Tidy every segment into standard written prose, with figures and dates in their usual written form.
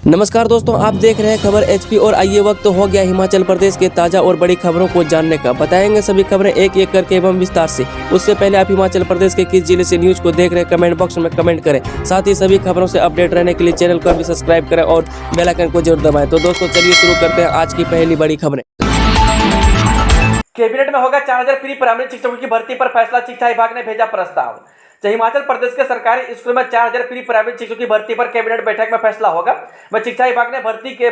नमस्कार दोस्तों, आप देख रहे हैं खबर एचपी और आइए वक्त हो गया हिमाचल प्रदेश के ताजा और बड़ी खबरों को जानने का। बताएंगे सभी खबरें एक एक करके एवं विस्तार से। उससे पहले आप हिमाचल प्रदेश के किस जिले से न्यूज को देख रहे हैं कमेंट बॉक्स में कमेंट करें। साथ ही सभी खबरों से अपडेट रहने के लिए चैनल को भी सब्सक्राइब करें और बेल आइकन को जरूर दबाएं। तो दोस्तों चलिए शुरू करते हैं आज की पहली बड़ी खबरें। कैबिनेट में होगा 4000 प्री प्राइमरी शिक्षकों की भर्ती पर फैसला, शिक्षा विभाग ने भेजा प्रस्ताव। हिमाचल प्रदेश के सरकारी स्कूल में 4000 प्री प्राइमरी शिक्षकों की भर्ती पर कैबिनेट बैठक में फैसला होगा। वह शिक्षा विभाग ने भर्ती के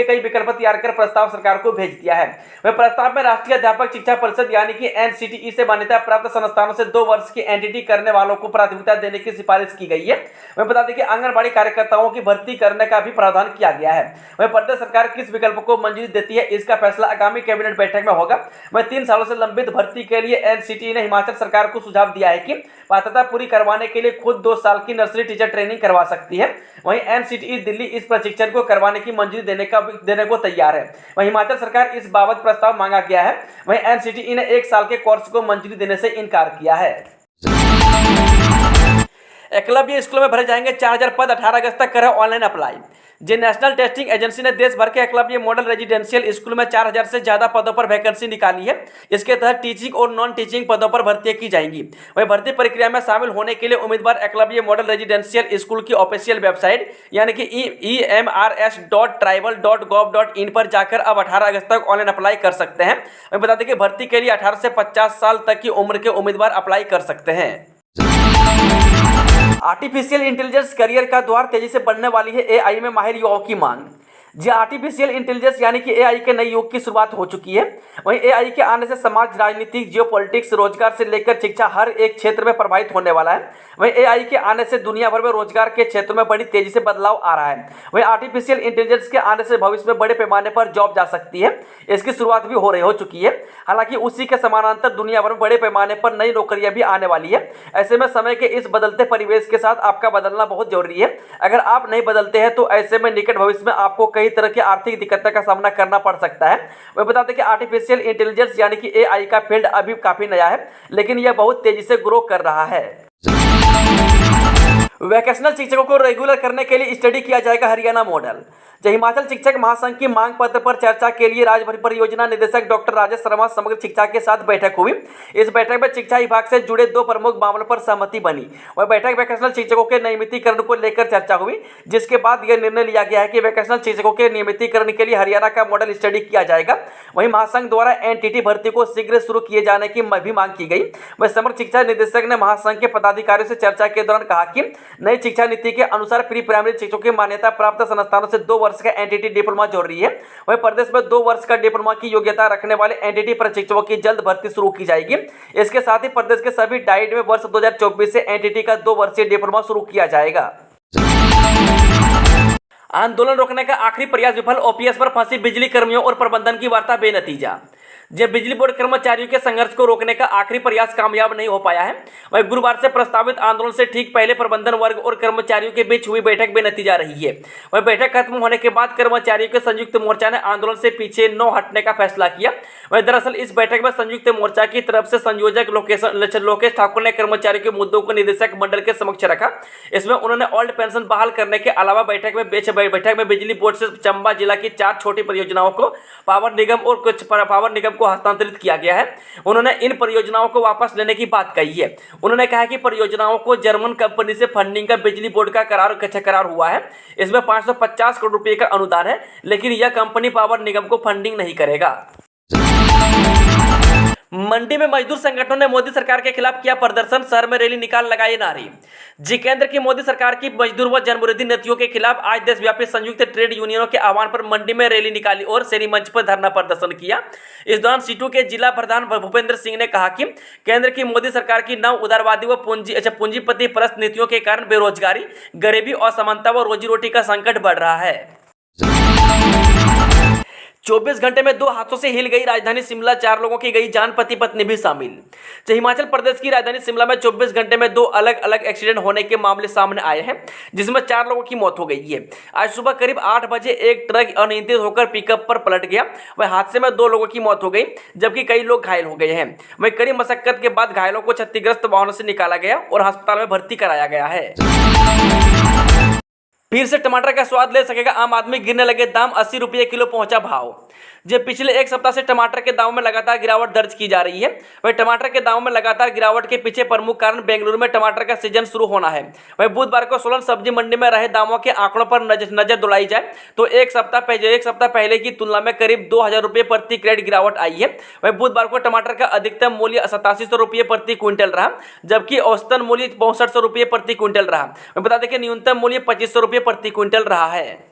कई विकल्प तैयार कर प्रस्ताव सरकार को भेज दिया है। वह प्रस्ताव में राष्ट्रीय अध्यापक शिक्षा परिषद यानी कि NCTE से मान्यता प्राप्त संस्थानों से 2 वर्ष की एनटीटी करने वालों को प्राथमिकता देने की सिफारिश की गई है। वह बता दें कि आंगनबाड़ी कार्यकर्ताओं की भर्ती करने का भी प्रावधान किया गया है। वह प्रदेश सरकार किस विकल्प को मंजूरी देती है, इसका फैसला आगामी कैबिनेट बैठक में होगा। वह 3 सालों से लंबित भर्ती के लिए NCTE ने हिमाचल सरकार को सुझाव दिया है कि पात्रता पूरी करवाने के लिए खुद 2 साल की नर्सरी टीचर ट्रेनिंग करवा सकती है। वहीं NCTE दिल्ली इस प्रशिक्षण को करवाने की मंजूरी देने को तैयार है। वहीं हिमाचल सरकार इस बाबत प्रस्ताव मांगा गया है। वहीं NCTE ने 1 साल के कोर्स को मंजूरी देने से इनकार किया है। एकलव्य स्कूलों में भरे जाएंगे 4000 पद, 18 अगस्त तक करें online apply. National testing agency ने देश भर के एकलव्य मॉडल रेजिडेंशियल स्कूल में 4000 से ज्यादा पदों पर वैकेंसी निकाली है। इसके तहत टीचिंग और नॉन टीचिंग पदों पर भर्ती की जाएंगी। वही भर्ती प्रक्रिया में शामिल होने के लिए उम्मीदवार एकलव्य मॉडल रेजिडेंशियल स्कूल की ऑफिशियल वेबसाइट यानी कि emrs.tribal.gov.in पर जाकर अब 18 अगस्त तक ऑनलाइन अप्लाई कर सकते हैं। वही बता दें कि भर्ती के लिए 18 से 50 साल तक की उम्र के उम्मीदवार अप्लाई कर सकते हैं। आर्टिफिशियल इंटेलिजेंस करियर का द्वार, तेजी से बढ़ने वाली है AI में माहिर युवाओं की मांग। जी, आर्टिफिशियल इंटेलिजेंस यानी कि AI के नए युग की शुरुआत हो चुकी है। वहीं AI के आने से समाज, राजनीति, जियोपॉलिटिक्स, रोजगार से लेकर शिक्षा हर एक क्षेत्र में प्रभावित होने वाला है। वहीं AI के आने से दुनिया भर में रोजगार के क्षेत्र में बड़ी तेजी से बदलाव आ रहा है। वहीं आर्टिफिशियल इंटेलिजेंस के आने से भविष्य में बड़े पैमाने पर जॉब जा सकती है। इसकी शुरुआत भी हो चुकी है। हालांकि उसी के समानांतर दुनिया भर में बड़े पैमाने पर नई नौकरियां भी आने वाली है। ऐसे में समय के इस बदलते परिवेश के साथ आपका बदलना बहुत जरूरी है। अगर आप नहीं बदलते हैं तो ऐसे में निकट भविष्य में आपको कई तरह की आर्थिक दिक्कतों का सामना करना पड़ सकता है। वह बताते हैं कि आर्टिफिशियल इंटेलिजेंस यानी कि AI का फील्ड अभी काफी नया है, लेकिन यह बहुत तेजी से ग्रो कर रहा है। वैकेशनल शिक्षकों को रेगुलर करने के लिए स्टडी किया जाएगा हरियाणा मॉडल। हिमाचल शिक्षक महासंघ की मांग पत्र पर चर्चा के लिए राज्य परियोजना निदेशक डॉक्टर राजेश शर्मा समग्र शिक्षा के साथ बैठक हुई। इस बैठक में शिक्षा विभाग से जुड़े 2 प्रमुख मामलों पर सहमति बनी। वह बैठक वैकेशनल शिक्षकों के नियमितीकरण को लेकर चर्चा हुई, जिसके बाद यह निर्णय लिया गया है कि वैकेशनल शिक्षकों के नियमितीकरण के लिए हरियाणा का मॉडल स्टडी किया जाएगा। वहीं महासंघ द्वारा NTT भर्ती को शीघ्र शुरू किए जाने की भी मांग की गई। वह समग्र शिक्षा निदेशक ने महासंघ के पदाधिकारियों से चर्चा के दौरान कहा कि नई शिक्षा नीति के अनुसार प्री प्राइमरी शिक्षकों की मान्यता प्राप्त संस्थानों से 2 वर्ष का NTT डिप्लोमा जरूरी है। वहीं प्रदेश में 2 वर्ष का डिप्लोमा की योग्यता रखने वाले NTT प्रशिक्षकों की जल्द भर्ती शुरू की जाएगी। इसके साथ ही प्रदेश के सभी डाइट में वर्ष 2024 से NTT का 2 वर्षीय डिप्लोमा शुरू किया जाएगा। आंदोलन रोकने का आखिरी प्रयास विफल, OPS पर फंसी बिजली कर्मियों और प्रबंधन की वार्ता बेनतीजा। जब बिजली बोर्ड कर्मचारियों के संघर्ष को रोकने का आखिरी प्रयास कामयाब नहीं हो पाया है। वहीं गुरुवार से प्रस्तावित आंदोलन से ठीक पहले प्रबंधन वर्ग और कर्मचारियों के बीच हुई बैठक बेनतीजा रही है। वहीं बैठक खत्म होने के बाद कर्मचारियों के संयुक्त मोर्चा ने आंदोलन से पीछे न हटने का फैसला किया। वहीं दरअसल इस बैठक में संयुक्त मोर्चा की तरफ से संयोजक लोकेश ठाकुर ने कर्मचारियों के मुद्दों को निदेशक मंडल के समक्ष रखा। इसमें उन्होंने ओल्ड पेंशन बहाल करने के अलावा बैठक में बिजली बोर्ड से चंबा जिला की 4 छोटी परियोजनाओं को पावर निगम को हस्तांतरित किया गया है। उन्होंने इन परियोजनाओं को वापस लेने की बात कही है। उन्होंने कहा कि परियोजनाओं को जर्मन कंपनी से फंडिंग का बिजली बोर्ड का करार हुआ है। इसमें 550 करोड़ रुपए का अनुदान है, लेकिन यह कंपनी पावर निगम को फंडिंग नहीं करेगा। मंडी में मजदूर संगठनों ने मोदी सरकार के खिलाफ किया प्रदर्शन, शहर में रैली निकाल लगाए नारे। केंद्र की मोदी सरकार की मजदूर व जनविरोधी नीतियों के खिलाफ आज देशव्यापी संयुक्त ट्रेड यूनियनों के आह्वान पर मंडी में रैली निकाली और शहरी मंच पर धरना प्रदर्शन किया। इस दौरान सीटू के जिला प्रधान भूपेंद्र सिंह ने कहा कि केंद्र की मोदी सरकार की नव उदारवादी व पूंजीपति परस्त नीतियों के कारण बेरोजगारी, गरीबी, असमानता व रोजी रोटी का संकट बढ़ रहा है। 24 घंटे में 2 हादसों से हिल गई राजधानी शिमला, 4 लोगों की गई जान, पति पत्नी भी शामिल। हिमाचल प्रदेश की राजधानी शिमला में 24 घंटे में 2 अलग अलग एक्सीडेंट होने के मामले सामने आए हैं, जिसमें 4 लोगों की मौत हो गई है। आज सुबह करीब 8 बजे एक ट्रक अनियंत्रित होकर पिकअप पर पलट गया। वह हादसे में 2 लोगों की मौत हो गई, जबकि कई लोग घायल हो गए हैं। वहीं कड़ी मशक्कत के बाद घायलों को क्षतिग्रस्त वाहनों से निकाला गया और अस्पताल में भर्ती कराया गया है। फिर से टमाटर का स्वाद ले सकेगा आम आदमी, गिरने लगे दाम, 80 रुपये किलो पहुंचा भाव। जब पिछले एक सप्ताह से टमाटर के दामों में लगातार गिरावट दर्ज की जा रही है, वही टमाटर के दामों में लगातार गिरावट के पीछे प्रमुख कारण बेंगलुरु में टमाटर का सीजन शुरू होना है। वही बुधवार को सोलन सब्जी मंडी में रहे दामों के आंकड़ों पर नजर दौड़ाई जाए तो एक सप्ताह पहले की तुलना में करीब 2000 रुपये प्रति क्रेट गिरावट आई है। वही बुधवार को टमाटर का अधिकतम मूल्य 8700 रुपये प्रति क्विंटल रहा, जबकि औसतन मूल्य 6200 रुपये प्रति क्विंटल रहा। बता दें कि न्यूनतम मूल्य 2500 रुपये प्रति क्विंटल रहा है।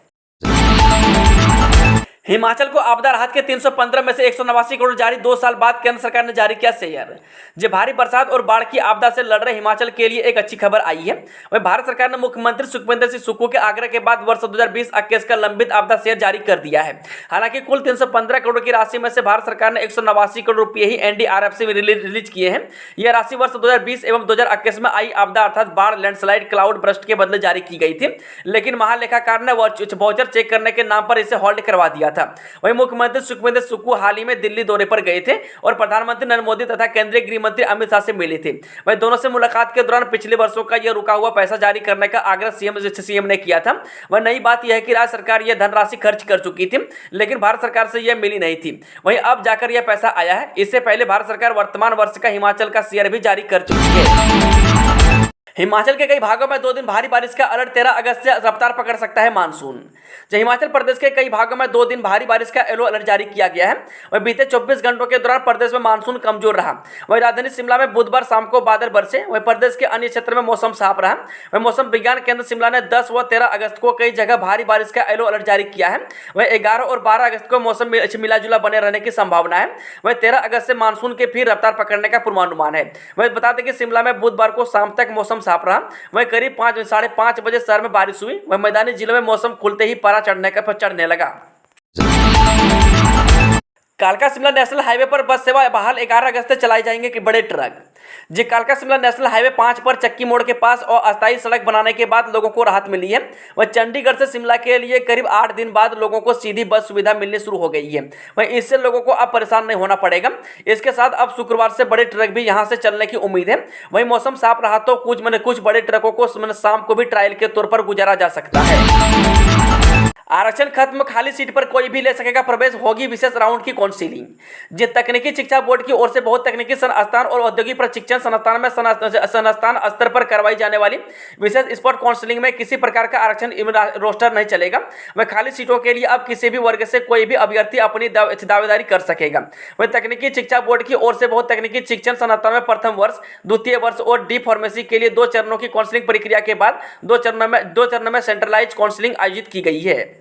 हिमाचल को आपदा राहत के 315 में से 189 करोड़ जारी, 2 साल बाद केंद्र सरकार ने जारी किया शेयर। जो भारी बरसात और बाढ़ की आपदा से लड़ रहे हिमाचल के लिए एक अच्छी खबर आई है। वहीं भारत सरकार ने मुख्यमंत्री सुखविंदर सिंह सुक्खू के आग्रह के बाद वर्ष 2020-21 का लंबित आपदा शेयर जारी कर दिया है। हालांकि कुल 315 करोड़ की राशि में से भारत सरकार ने 189 करोड़ रुपये ही एनडीआरएफ से रिलीज किए हैं। यह राशि वर्ष 2020 एवं 2021 में आई आपदा अर्थात बाढ़, लैंडस्लाइड, क्लाउड बर्स्ट के बदले जारी की गई थी, लेकिन महालेखाकार ने वाउचर चेक करने के नाम पर इसे होल्ड करवा दिया था। वहीं मुख्यमंत्री सुखविंदर सुक्खू हाल ही में दिल्ली दौरे पर गए थे और प्रधानमंत्री नरेंद्र मोदी तथा केंद्रीय गृह मंत्री अमित शाह से मिले थे। वहीं दोनों से मुलाकात के दौरान पिछले वर्षों का यह रुका हुआ पैसा जारी करने का आग्रह सीएम ने किया था। वह नई बात यह है कि राज्य सरकार यह धनराशि खर्च कर चुकी थी, लेकिन भारत सरकार से यह मिली नहीं थी। वहीं अब जाकर यह पैसा आया है। इससे पहले भारत सरकार वर्तमान वर्ष का हिमाचल का शेयर भी जारी कर चुकी है। हिमाचल के कई भागों में 2 दिन भारी बारिश का अलर्ट, 13 अगस्त से रफ्तार पकड़ सकता है मानसून। जो हिमाचल प्रदेश के कई भागों में 2 दिन भारी बारिश का येलो अलर्ट जारी किया गया है। वहीं बीते 24 घंटों के दौरान प्रदेश में मानसून कमजोर रहा। वहीं राजधानी शिमला में बुधवार शाम को बादल बरसे। वहीं प्रदेश के अन्य क्षेत्र में मौसम साफ रहा। वहीं मौसम विज्ञान केंद्र शिमला ने 10 व 13 अगस्त को कई जगह भारी बारिश का येलो अलर्ट जारी किया है। वहीं 11 और 12 अगस्त को मौसम मिला जुला बने रहने की संभावना है। वहीं 13 अगस्त से मानसून के फिर रफ्तार पकड़ने का पूर्वानुमान है। वहीं बता दें कि शिमला में बुधवार को शाम तक मौसम साफ रहा। वहीं करीब 5-5:30 बजे शहर में बारिश हुई। वहीं मैदानी जिलों में मौसम खुलते ही पारा चढ़ने लगा। कालका शिमला नेशनल हाईवे पर बस सेवा बहाल, 11 अगस्त से चलाई जाएंगे कि बड़े ट्रक। जी कालका शिमला नेशनल हाईवे 5 पर चक्की मोड़ के पास और अस्थायी सड़क बनाने के बाद लोगों को राहत मिली है। वह चंडीगढ़ से शिमला के लिए करीब 8 दिन बाद लोगों को सीधी बस सुविधा मिलनी शुरू हो गई है। वहीं इससे लोगों को अब परेशान नहीं होना पड़ेगा। इसके साथ अब शुक्रवार से बड़े ट्रक भी यहां से चलने की उम्मीद है। वहीं मौसम साफ रहा तो कुछ बड़े ट्रकों को शाम को भी ट्रायल के तौर पर गुजारा जा सकता है। आरक्षण खत्म, खाली सीट पर कोई भी ले सकेगा प्रवेश, होगी विशेष राउंड की काउंसिलिंग। जे तकनीकी शिक्षा बोर्ड की ओर से बहुत तकनीकी संस्थान और औद्योगिक प्रशिक्षण संस्थान में संस्थान स्तर पर करवाई जाने वाली विशेष स्पॉट काउंसिलिंग में किसी प्रकार का आरक्षण रोस्टर नहीं चलेगा। वह खाली सीटों के लिए अब किसी भी वर्ग से कोई भी अभ्यर्थी अपनी दावेदारी कर सकेगा। वह तकनीकी शिक्षा बोर्ड की ओर से बहुत तकनीकी शिक्षण संस्थान में प्रथम वर्ष, द्वितीय वर्ष और डी फार्मेसी के लिए 2 चरणों की काउंसिलिंग प्रक्रिया के बाद 2 चरणों में सेंट्रलाइज काउंसिलिंग आयोजित की गई है।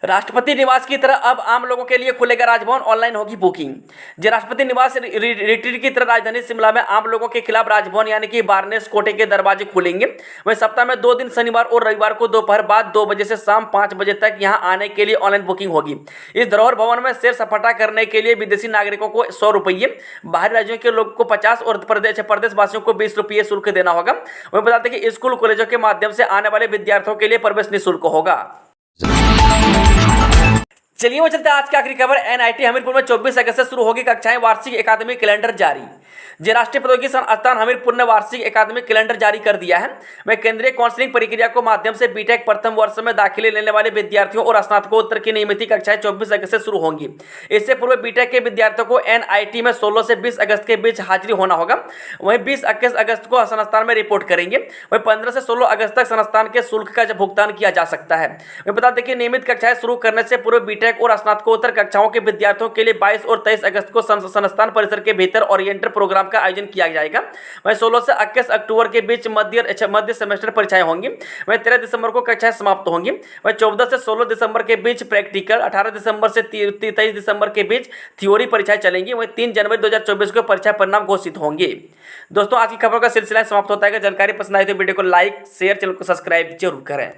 राष्ट्रपति निवास की तरह अब आम लोगों के लिए खुलेगा राजभवन, ऑनलाइन होगी बुकिंग। जो राष्ट्रपति निवास रिट्रीट की तरह राजधानी शिमला में आम लोगों के खिलाफ राजभवन यानी कि बारनेस कोटे के दरवाजे खुलेंगे। वहीं सप्ताह में 2 दिन शनिवार और रविवार को दोपहर बाद 2 बजे से शाम 5 बजे तक यहां आने के लिए ऑनलाइन बुकिंग होगी। इस धरोहर भवन में सैर सपाटा करने के लिए विदेशी नागरिकों को 100 रुपये, बाहरी राज्यों के लोगों को 50 और प्रदेशवासियों को 20 रुपये शुल्क देना होगा। वहीं बताते हैं कि स्कूल कॉलेजों के माध्यम से आने वाले विद्यार्थियों के लिए प्रवेश निःशुल्क होगा। चलिए वो चलते आज की आखिरी खबर। एनआईटी हमीरपुर में 24 अगस्त से शुरू होगी कक्षाएं, वार्षिक अकादमिक कैलेंडर जारी। जे राष्ट्रीय प्रौद्योगिकी संस्थान हमीरपुर ने वार्षिक अकादमिक कैलेंडर जारी कर दिया है। वह केंद्रीय काउंसलिंग प्रक्रिया को माध्यम से बीटेक प्रथम वर्ष में दाखिले लेने वाले विद्यार्थियों और स्नातकोत्तर की नियमित कक्षाएं 24 अगस्त से शुरू होंगी। इससे पूर्व बीटेक के विद्यार्थियों को एनआईटी में 16 से 20 अगस्त के बीच हाजिरी होना होगा। वहीं 20-21 अगस्त को संस्थान में रिपोर्ट करेंगे। वहीं 15 से 16 अगस्त तक संस्थान के शुल्क का भुगतान किया जा सकता है। वहीं बता दें कि नियमित कक्षाएं शुरू करने से पूर्व बीटेक और स्नातकोत्तर कक्षाओं के विद्यार्थियों के लिए 22 और 23 अगस्त को संस्थान परिसर के भीतर ओरिएंटर प्रोग्राम का आयोजन किया जाएगा। वहीं 16 से 21 अक्टूबर के बीच मध्य सेमेस्टर परीक्षाएं होंगी। वहीं 13 दिसंबर को कक्षाएं समाप्त होंगी। वहीं 14 से 16 दिसंबर के बीच प्रैक्टिकल, 18 दिसंबर से 23 दिसंबर के बीच थ्योरी परीक्षाएं चलेंगी। वहीं 3 जनवरी 2024 को परीक्षा परिणाम घोषित होंगे। दोस्तों आज की खबरों का सिलसिला समाप्त होता है। जानकारी पसंद आई तो वीडियो को लाइक, शेयर, चैनल को सब्सक्राइब जरूर करें।